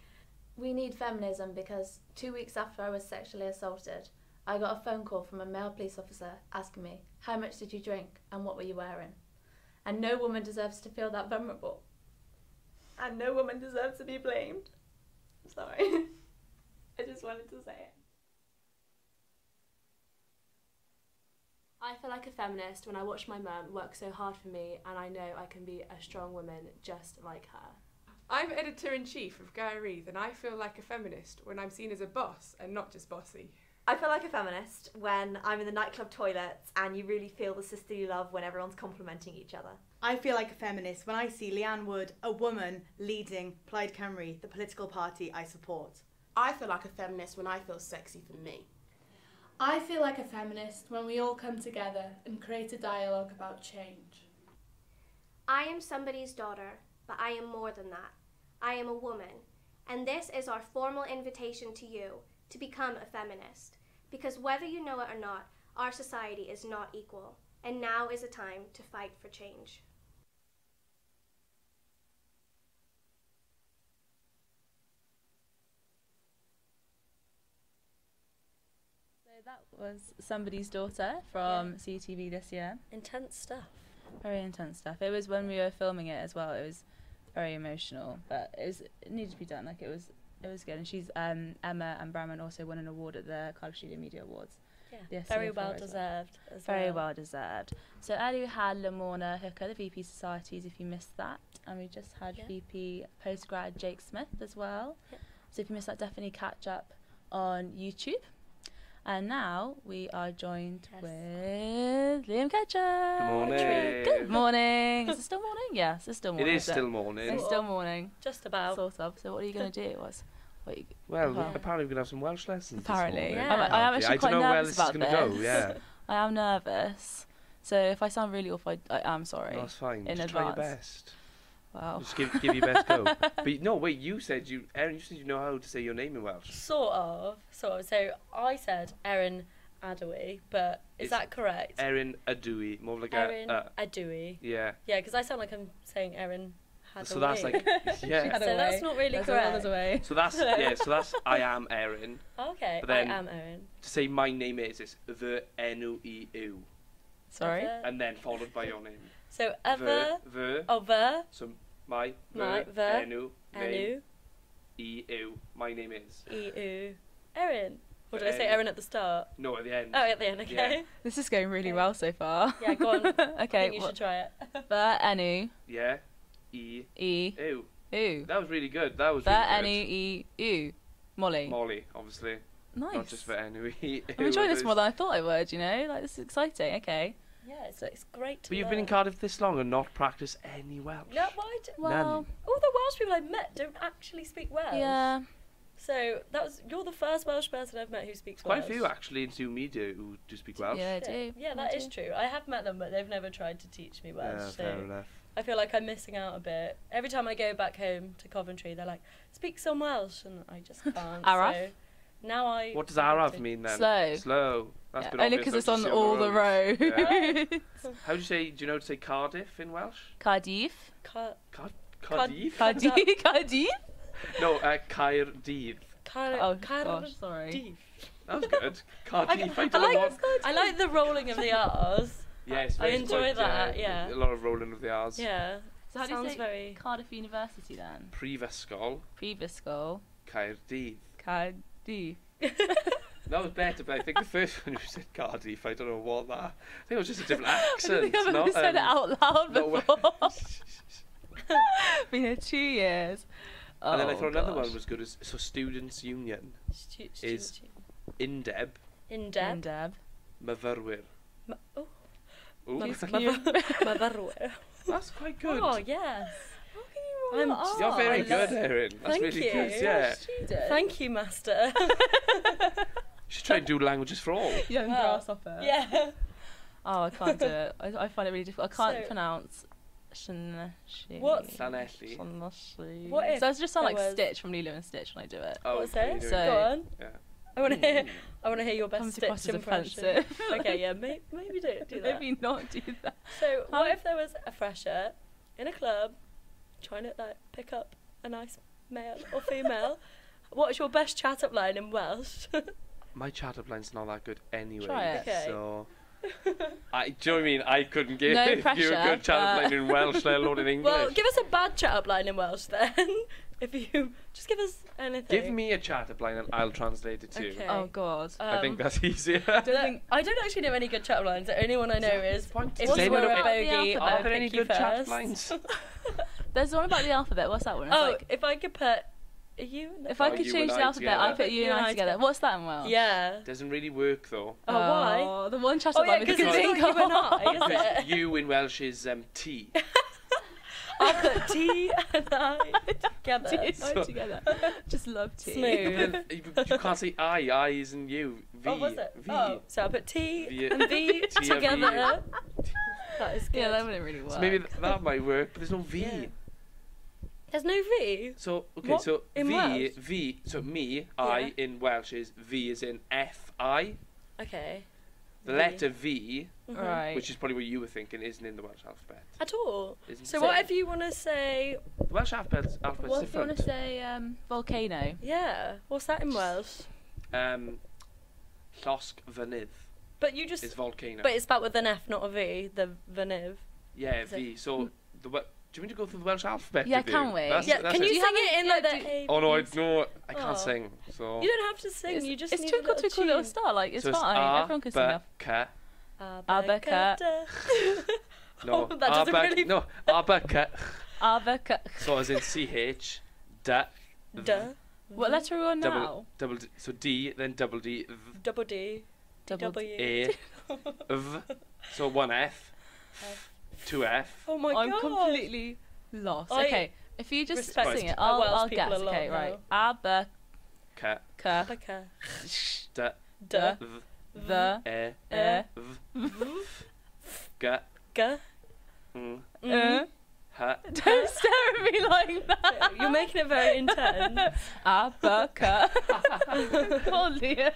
We need feminism because 2 weeks after I was sexually assaulted, I got a phone call from a male police officer asking me, how much did you drink and what were you wearing? And no woman deserves to feel that vulnerable. And no woman deserves to be blamed. Sorry. I just wanted to say it. I feel like a feminist when I watch my mum work so hard for me and I know I can be a strong woman just like her. I'm editor-in-chief of Guy Reeve and I feel like a feminist when I'm seen as a boss and not just bossy. I feel like a feminist when I'm in the nightclub toilets and you really feel the sisterly love when everyone's complimenting each other. I feel like a feminist when I see Leanne Wood, a woman, leading Plaid Cymru, the political party I support. I feel like a feminist when I feel sexy for me. I feel like a feminist when we all come together and create a dialogue about change. I am somebody's daughter, but I am more than that. I am a woman, and this is our formal invitation to you to become a feminist, because whether you know it or not, our society is not equal, and now is a time to fight for change. That was Somebody's Daughter from CUTV this year. Intense stuff. Very intense stuff. It was when we were filming it as well. It was very emotional, but it needed to be done. Like it was good. And she's Emma and Bramman also won an award at the Cardiff Studio Media Awards. Yeah, very well deserved. Very well deserved. So earlier we had Lamorna Hooker, the VP Societies, if you missed that, and we just had VP Postgrad Jake Smith as well. So if you missed that, definitely catch up on YouTube. And now we are joined with Liam Ketchum. Good morning. Good morning. Is it still morning? Yes, it's still morning. It is still morning. It's still morning. Just about. Sort of. So what are you going to do? Apparently we're going to have some Welsh lessons. Apparently. Yeah. I am actually quite nervous about this. I don't know where this is going to go, yeah. I am nervous. So if I sound really awful, I am sorry. No, that's fine. In Just advance. Try your best. Wow. Just give your best go. But no, wait, Erin, you said you know how to say your name in Welsh. Sort of. So I said Erin Adawi, but is that correct? Erin Adawi, more like Erin Adawi. Yeah. Yeah, because I sound like I'm saying Erin Adawi. So that's like, yeah. So that's not really correct. So that's I am Erin. Okay, but then I am Erin. To say my name is the N-U-E-U. Sorry? And then followed by your name. So the. So my N-U, E-U. My name is. E-U. Erin. Or did I say Erin at the start? No, at the end. Oh, at the end, okay. Yeah. This is going really well so far. Yeah, go on. Okay. I think you should try it. Enu. Yeah. E. Ew. That was really good. That was really good. Enu. Molly. Molly, obviously. Nice. Not just for Enu. I'm enjoying this more than I thought I would, you know? Like, this is exciting. Okay. Yeah, it's great to But you've been in Cardiff this long and not practiced any Welsh? No, why? None. All the Welsh people I've met don't actually speak Welsh. Yeah. So you're the first Welsh person I've met who speaks Welsh. Quite a few actually in Zoom Media who do speak Welsh. Yeah, I do. Yeah, that is true. I have met them, but they've never tried to teach me Welsh. Yeah, so fair enough. I feel like I'm missing out a bit. Every time I go back home to Coventry, they're like, speak some Welsh, and I just can't. Araf? So now I... What does Araf mean then? Slow. Slow. That's yeah, been only because it's on all the roads. Yeah. How do you say, do you know how to say Cardiff in Welsh? Cardiff. Cardiff? Cardiff? No, Caerdydd. Oh, gosh, sorry. That was good. Cardiff, I don't know what. I like the rolling of the R's. Yes, I enjoy that. A lot of rolling of the R's. Yeah. So how do you say very Cardiff University then? Prifysgol. Prifysgol. Caerdydd. Cardiff. That was better, but I think the first one you said Cardiff, I don't know what that. I think it was just a different accent. I don't think I've ever said it out loud before. Been here 2 years. And then I thought another one was good. So Students' Union is Indeb. Indeb. Myfyrwyr. Oh. Myfyrwyr. That's quite good. Oh, yes. You're very good, Erin. That's Thank really you. good, yeah. Thank you, Master. You should try and do languages for all. Young grasshopper. Yeah. Oh, I can't do it. I find it really difficult. I can't pronounce Llanelli. What's Llanelli? What if so it just sound like was... Stitch from Lilo and Stitch when I do it. Oh, what's it? So, go on. Yeah. I want to hear your best Stitch impression. Okay, yeah, maybe do that. Maybe not do that. So, what if there was a fresher in a club trying to like pick up a nice male or female? What is your best chat up line in Welsh? My chat up line's not that good anyway. Try it. Okay. So, do you know what I mean? I couldn't give No you pressure, a good chat up line in Welsh, let alone in English. Well, give us a bad chat up line in Welsh then. If you just give us anything. Give me a chat up line and I'll translate it to you. Okay. Oh God. I think that's easier. I don't actually know any good chat up lines. The only one I know is if Say you were no- a bogey, Are I'd there any pick you good chat first. lines? There's one about the alphabet. What's that one? It's Oh, like, if I could put you. if I could you change and the I alphabet, together. I'd put you and I together. What's that in Welsh? Yeah. Doesn't really work though. Oh, why? The one chat Oh up yeah, line we because could it's think not you and of. I, is it? Because you in Welsh is T. I'll put T and I together. Tea and I together. Just love tea. Smooth. You can't say I isn't you. V. Oh, was it? V. Oh, so I'll put T V- and V T and V. together. That is good. Yeah, that wouldn't really work. So maybe that might work, but there's no V. Yeah. There's no V. So okay, What? so In Welsh? V. So me, Yeah. I in Welsh is V is in F-I. Okay. The letter V, Right. which is probably what you were thinking, isn't in the Welsh alphabet. At all. Isn't So it? what if you want to say? The Welsh alphabet's What if you different. want to say volcano? Yeah. What's that in Welsh? Llosg Fynydd But you just. is volcano. But it's spelled with an F, not a V. The Fynydd. Yeah, Is it- V. So do you mean to go through the Welsh alphabet? Yeah, with you? can we? That's, Yeah. that's Can you it. sing it in like the A? Oh no, I Bs? no, I can't Oh. sing. So You don't have to sing. You just. It's need Twinkle a little Twinkle Little tune. Star. Like it's so fine. Everyone can sing off. Abacada. No, Oh, that doesn't really. no, abaca. Avocado. So as in CH, da. Duh. What letter are we on now? Double D, so D, then double D, Double D. Double W. A, V. So one F, two F. Oh my I'm god. completely lost. I Okay, if you just respect sing it, Welsh I'll people guess. a lot Okay, now. right. Abaca. Abaca. Da. Duh. V. The. E. V. Ga. G. Ha. Don't stare at me like that. You're making it very intense. Abaca. Oh dear.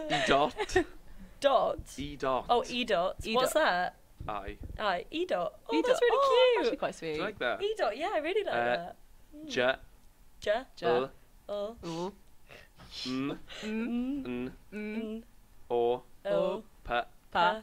E dot. Dot. E dot. Oh, E dot. E What's dot. that? I. I. E dot. Oh, E that's dot. really Oh, cute. actually quite sweet. Do you like that? E dot. Yeah, I really like that. J. J. Ja. O. M. N. N. O. O. Pa. Pa.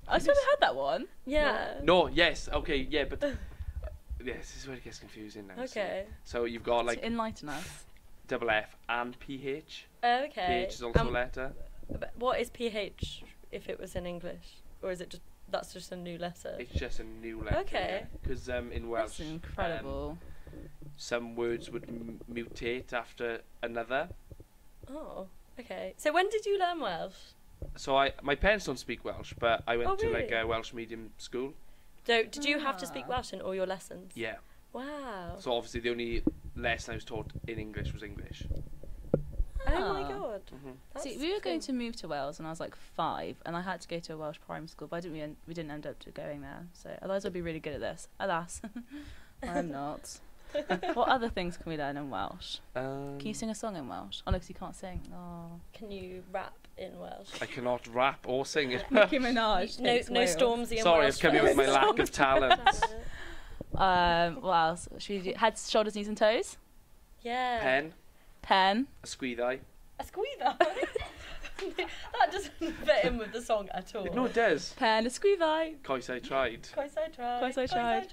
I sort of had that one. Yeah. No, yes, okay, yeah, but yes, this is where it gets confusing now. Okay. So you've got like To enlighten us. double F and PH. Okay. PH is also a letter. But what is PH if it was in English? Or is it just, that's just a new letter? It's just a new letter. Okay. Because in Welsh, That's incredible. some words would mutate after another. Oh, okay. So when did you learn Welsh? So my parents don't speak Welsh, but I went Oh, to like really? a Welsh medium school. So did you have to speak Welsh in all your lessons? Yeah. Wow. So obviously the only lesson I was taught in English was English. Oh my god. That's See, we were cool. going to move to Wales when I was like 5, and I had to go to a Welsh primary school, but we didn't end up going there. So otherwise, I'd be really good at this. Alas, I'm not. What other things can we learn in Welsh? Can you sing a song in Welsh? Oh no, 'cause you can't sing. Oh. Can you rap in Welsh? I cannot rap or sing it. Nicki Minaj. No, takes no Wales. Stormzy in Sorry, Welsh. I've come here with my lack of talent. What else? Should we do heads, shoulders, knees, and toes? Yeah. Pen, Pen. a squeeze eye. A squeever. That doesn't fit in with the song at all. No, it does. Pen a squeevi. Course I tried. Course I tried. Course I tried.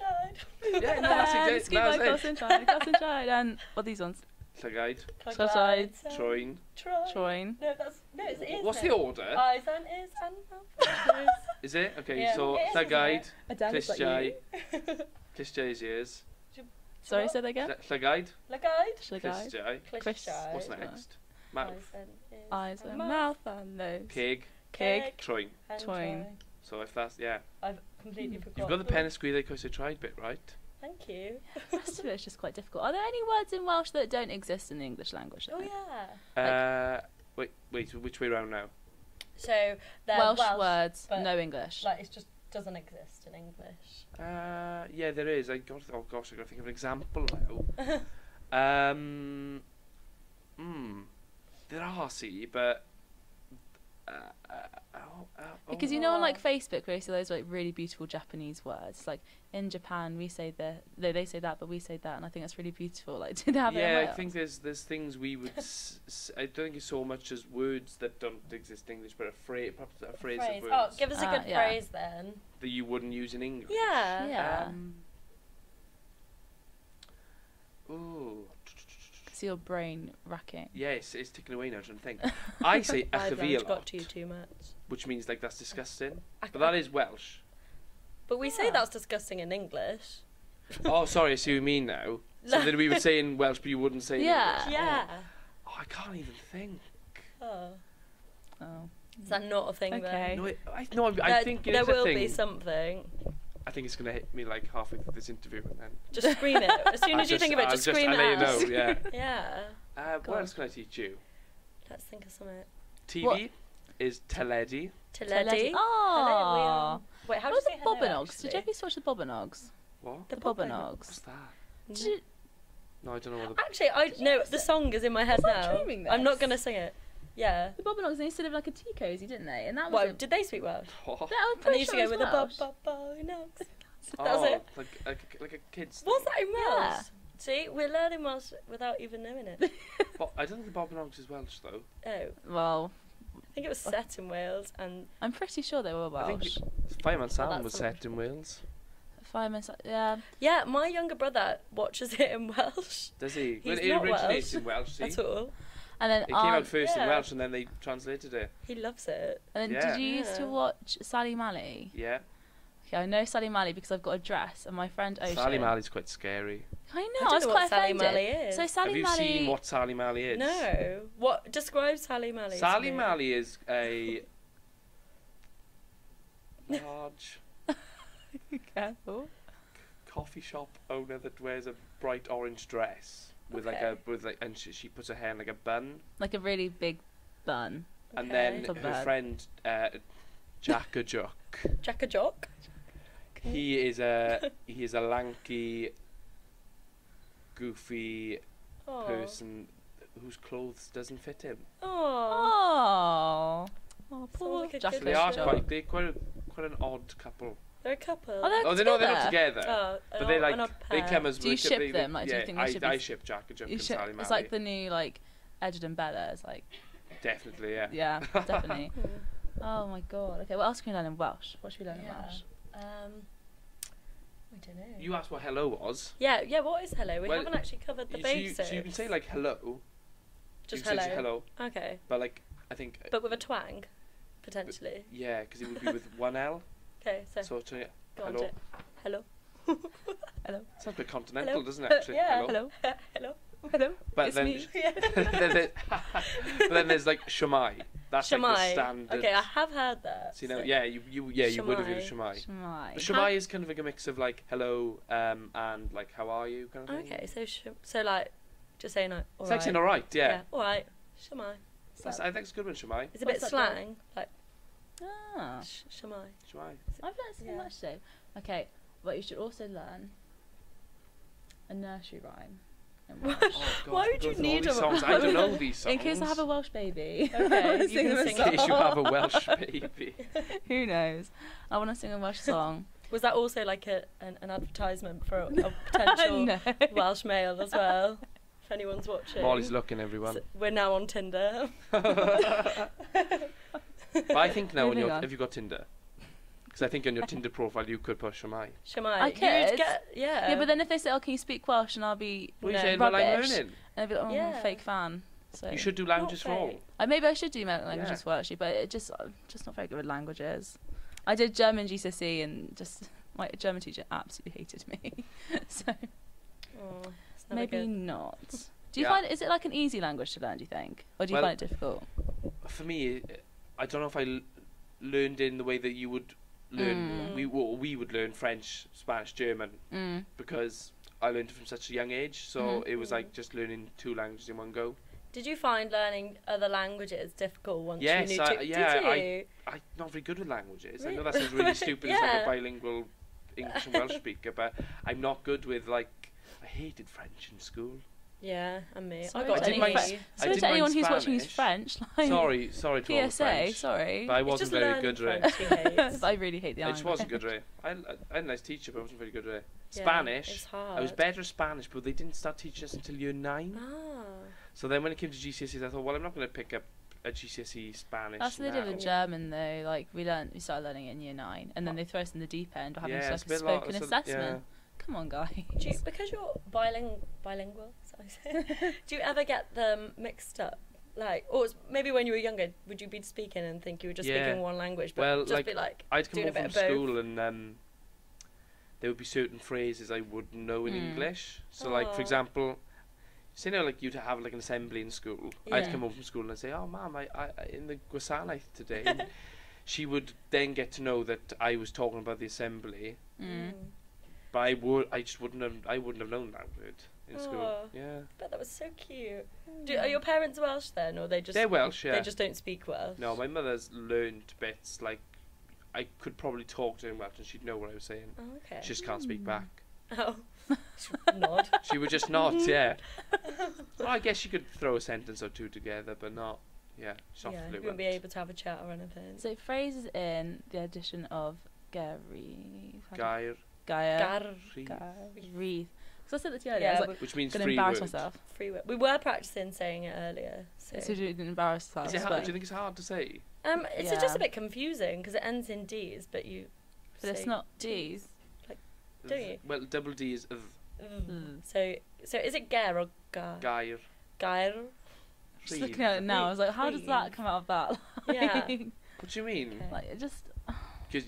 Yeah, no, that's exactly Squeevi, course I tried. Course I tried. And what are these ones? Llygaid. Llygaid. Troin. Troin. No, it's ears. What's the order? Eyes and ears and mouth. Is it? Okay, Yeah, so it is, Llygaid, Adele is like Clisjai, Clisjai's ears. Sorry, say that again. Llygaid. Llygaid. Clisjai. Clisjai. What's next? Mouth. Eyes and mouth and nose. Pig. Keg. Troin. Twine. So if that's, yeah. I've completely forgot. You've got the pen and squeeze course I tried bit, right? Thank you. The rest of it is just quite difficult. Are there any words in Welsh that don't exist in the English language? Oh yeah. Wait, which way round now? So they're Welsh words, but, no English. Like it just doesn't exist in English. Yeah, there is. I gotta think of an example now. There are, see, but because you know on like Facebook where you see those like really beautiful Japanese words, like in Japan we say they say that, but we say that, and I think that's really beautiful. Like, do they have it in Wales? I think there's things we would. I don't think it's so much as words that don't exist in English, but perhaps a phrase of words. Oh, give us a good phrase then. That you wouldn't use in English. Yeah. Yeah. Ooh. See your brain racking. Yes, it's ticking away now, trying to think. I say achafy a lot. Got to you too much. Which means like that's disgusting. But that is Welsh. But we say that's disgusting in English. Oh, sorry, I see what you mean now. Something we would say in Welsh, but you wouldn't say in English. Yeah. Oh, I can't even think. Oh. Oh. Is that not a thing Okay. No, I think it there is a will thing. be something. I think it's going to hit me like halfway through this interview and then... Just scream it. As soon as you think of it, just scream it out. I'll let you know, Yeah. What else can I teach you? Let's think of something. TV is teledu. Teledu. Oh. Wait, how do What you are say the hello, Bobbinogs? actually? Did you ever used to watch the Bobbinogs? What? The Bobbinogs. What's that? Did you... No, I don't know what the... Actually, the song is in my head now. dreaming this? I'm not going to sing it. Yeah. The Bobbinogs, they used to live like a tea cosy, didn't they? And that was Well, did they speak Welsh? What? That was And they pretty used to sure go it with was the Welsh. Bobbinogs. Oh, That was it. like a kid's Was that in Welsh? Yeah. See, we're learning Welsh without even knowing it. Well, I don't think the Bobbinogs is Welsh, though. Oh. Well, I think it was set in Wales and... I'm pretty sure they were I think Welsh. Fireman Sam that's was the set in Wales. Fireman's, yeah. Yeah, my younger brother watches it in Welsh. Does he? He's Well, it not originates Welsh in Welsh, see? at all. And then It came out first in Welsh and then they translated it. He loves it. And then Yeah. did you used to watch Sally Mally? Yeah. Okay, I know Sally Mally because I've got a dress, and my friend Ocean. Sally Mally's quite scary. I know, I I don't was know quite what Sally offended. Mally is. So Sally Have you Mally. seen what Sally Mally is? No. What? Describe Sally Mally. to Sally me. Mally is a large Careful. coffee shop owner that wears a bright orange dress with and she puts her hair in like a bun, Like a really big bun. and then It's a her bun. friend Jack a Jock. Jack a Jock. He is a lanky, goofy Aw. person whose clothes doesn't fit him. Oh. Oh, poor like a Jack. good They are show. quite an odd couple. They're a couple. Oh, They're not together. Oh, But they an odd they pair. come as Do you ship them? Like, do you yeah, think they should I be... ship Jack and Jock You and ship- Sally Mally. It's like the new, like, Edward and Bella. It's like... Definitely, yeah. Yeah, definitely. Oh my god. Okay, what else can we learn in Welsh? What should we learn in Welsh? I don't know. You asked what hello was. Yeah, what is hello? We Well, haven't actually covered the So basics. you can say like hello. Just you can say hello. hello. Okay. But like, I think... But with a twang, potentially. Yeah, because it would be with one L. Okay, so... So to, Go on, hello. Jay. Hello. Hello. Sounds a bit continental, Hello. doesn't it, actually? Yeah. Hello. Hello. Hello. But It's then, me. but then there's like Shamai. That's like the Shamai. standard. Okay, I have heard that. So, you know, yeah, you would have used Shamai. Shamai. But Shamai is kind of like a mix of like hello and like how are you kind of thing. Okay, so like, just saying like, It's like saying alright, yeah. Yeah, alright. Shamai. I think it's a good one, Shamai. It's a bit that slang, like Ah. Shamai. Shamai. I've learned so much though. Okay, but you should also learn a nursery rhyme. Oh, God, Why would you need all these songs? I don't know these songs. In case I have a Welsh baby. Okay, you Sing can them a sing In case you song. have a Welsh baby. Who knows? I want to sing a Welsh song. Was that also like an advertisement for a potential No. Welsh male as well? if anyone's watching. Molly's looking, everyone. So we're now on Tinder. But I think now, have you got Tinder? Because I think on your Tinder profile you could put Shamai. Shamai. I could. Yeah, but then if they say, "Oh, can you speak Welsh?" and I'll be rubbish, I'm learning. and I'll be like, "Oh, I'm a fake fan." So you should do languages for all. Maybe I should do languages for all, actually, but I'm just not very good with languages. I did German GCSE, and just my German teacher absolutely hated me. So maybe not. Do you find is it like an easy language to learn? Do you think, or do you find it difficult? For me, I don't know if I learned in the way that you would learn. We would learn French, Spanish, German, because I learned it from such a young age. So it was like just learning 2 languages in one go. Did you find learning other languages difficult once you knew Did you? I'm not very good with languages. Really? I know that sounds really stupid as like a bilingual English and Welsh speaker, but I'm not good with I hated French in school. Yeah, and me. Sorry to anyone who's watching who's French. Like, sorry to all the French. Sorry. But I wasn't very good at it. I really hate the language. I just wasn't good at it. I had a nice teacher, but I wasn't very good at it. Spanish. It's hard. I was better at Spanish, but they didn't start teaching us until year 9. So then when it came to GCSEs, I thought, well, I'm not going to pick up a GCSE Spanish. That's the difference with German, though. Like we started learning it in year 9, and then they throw us in the deep end, or having a spoken assessment. Come on, guys. Because you're bilingual, do you ever get them mixed up? Like, or maybe when you were younger, would you be speaking and think you were just speaking one language, but just be like I'd come doing home a bit from of school and there would be certain phrases I wouldn't know in English. So, like for example, say now like you'd have like an assembly in school. I'd come home from school and I'd say, "Oh, Mum, I in the gwasanaeth today." And she would then get to know that I was talking about the assembly. But I wouldn't have known that word in school. Yeah. But that was so cute. Are your parents Welsh then, or they're Welsh? Yeah. They just don't speak Welsh. No, my mother's learned bits. Like, I could probably talk to her in Welsh and she'd know what I was saying. Oh, okay. She just can't speak back. Oh. Nod. She would just nod. Yeah. Well, I guess she could throw a sentence or 2 together, but not. Yeah. You wouldn't be able to have a chat or anything. So phrases in the edition of Gary. Gair. Wreath. Because I said that to you earlier. Which means free embarrass myself. Free word. We were practicing saying it earlier. So we didn't embarrass ourselves. Do you think it's hard to say? It's just a bit confusing because it ends in D's, but it's not D's. Like, do you? Well, double D is So is it Gair or Gair? Gair. Gair. Just looking at it now, I was like, how does that come out of that? Yeah. What do you mean? Like, it just. Because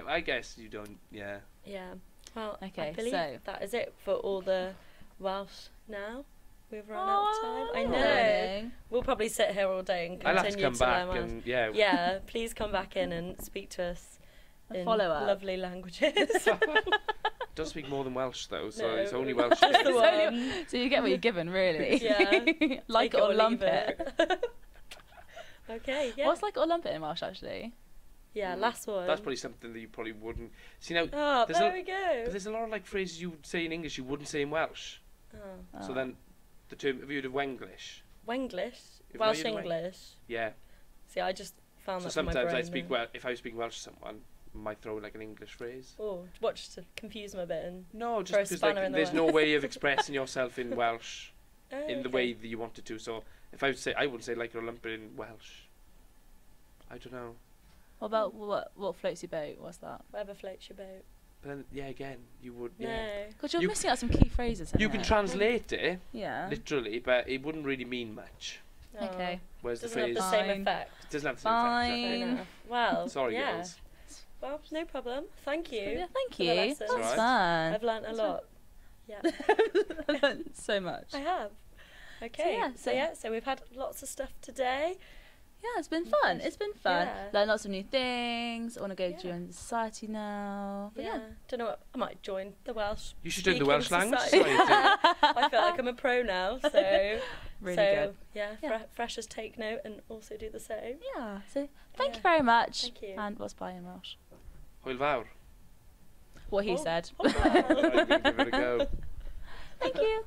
I guess you don't. Yeah. Yeah. Well, okay, I believe that is it for all the Welsh now. We've run out of time. I know. Learning. We'll probably sit here all day and continue I'll have to come back learn and Yeah, please come back in and speak to us in lovely languages. Don't speak more than Welsh though, so No. it's only Welsh. So you get what you're given, really. Yeah. Like it or lump it. Okay. Yeah. What's like it or lump it in Welsh actually? Yeah, last one. That's probably something that you probably wouldn't see now. There we go. But there's a lot of like phrases you would say in English you wouldn't say in Welsh. So then, the term have you heard of Wenglish? Wenglish, Welsh English. Yeah. See, I just found that. So sometimes I speak if I was speaking Welsh to someone, I might throw in like an English phrase. Oh, just to confuse them a bit and no, just because like, there's no way of expressing yourself in Welsh in the way that you wanted to. So if I would say, I wouldn't say like or lump it in Welsh. I don't know. What about what floats your boat? What's that? Whatever floats your boat. But then, again, you would. No. Because you're missing out some key phrases. You can translate it. Yeah. Literally, but it wouldn't really mean much. Okay. Whereas doesn't the phrase have the same effect. It doesn't have the same effect. Fine. Well. Sorry, girls. Well, no problem. Thank you. Yeah, thank you. That was fun. I've learnt a lot. Yeah. I've learnt so much. I have. Okay. So we've had lots of stuff today. Yeah, it's been fun. It's been fun. Yeah. Learn lots of new things. I want to go join the society now. But Don't know what. I might join the Welsh. You should do the Welsh language. I feel like I'm a pro now. So really good. Yeah. Freshers take note and also do the same. Yeah. So thank you very much. Thank you. And what's bye in Welsh? Hwyl fawr. What he said. I'm going to give it a go. Thank you.